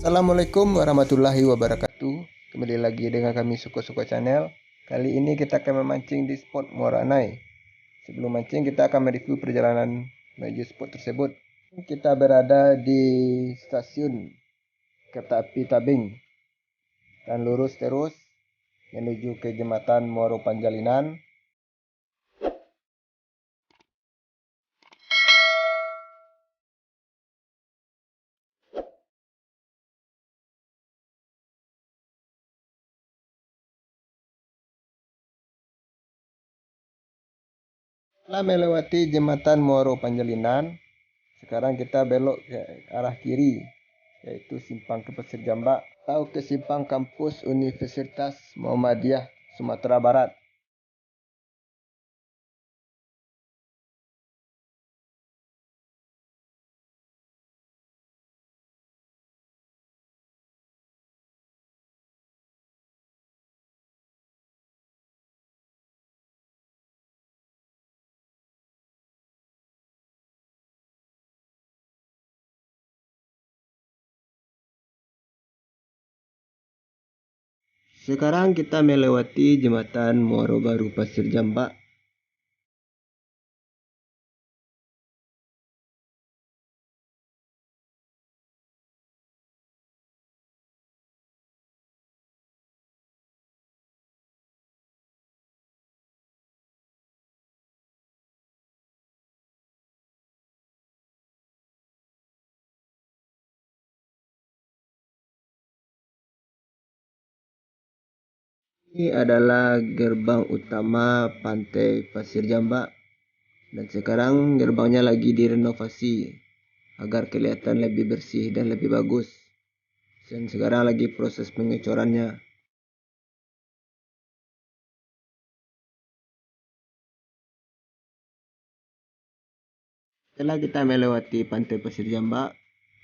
Assalamualaikum warahmatullahi wabarakatuh. Kembali lagi dengan kami Suko-Suko Channel. Kali ini kita akan memancing di spot Muara Anai. Sebelum mancing kita akan mereview perjalanan menuju spot tersebut. Kita berada di stasiun kereta api Tabing dan lurus terus menuju ke jembatan Muaro Panjalinan. Setelah melewati jembatan Muaro Panjalinan, sekarang kita belok ke arah kiri, yaitu simpang ke Pasir Jambak atau ke simpang kampus Universitas Muhammadiyah Sumatera Barat. Sekarang kita melewati jembatan Muaro Baru Pasir Jambak. Ini adalah gerbang utama Pantai Pasir Jambak dan sekarang gerbangnya lagi direnovasi agar kelihatan lebih bersih dan lebih bagus. Dan sekarang lagi proses pengecorannya. Setelah kita melewati Pantai Pasir Jambak,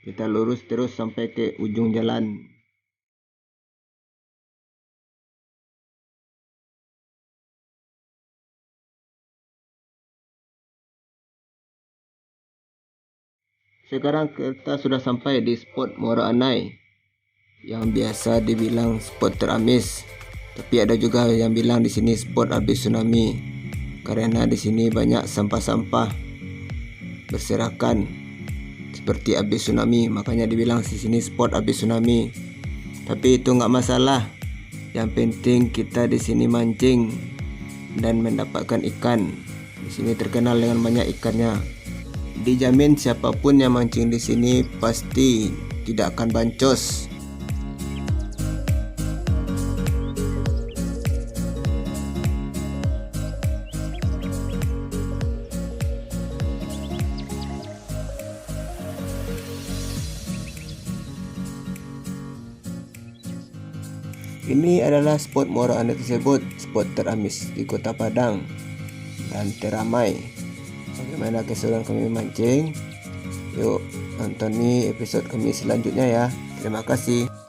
kita lurus terus sampai ke ujung jalan. Sekarang kita sudah sampai di spot Muara Anai yang biasa dibilang spot teramis, tapi ada juga yang bilang di sini spot habis tsunami karena di sini banyak sampah-sampah berserakan seperti habis tsunami, makanya dibilang di sini spot habis tsunami. Tapi itu nggak masalah, yang penting kita di sini mancing dan mendapatkan ikan. Di sini terkenal dengan banyak ikannya. Dijamin siapapun yang mancing di sini pasti tidak akan bancos. Ini adalah spot Muara Anai tersebut, spot teramis di Kota Padang dan teramai. Bagaimana keseruan kami mancing? Yuk tonton nih episode kami selanjutnya ya. Terima kasih.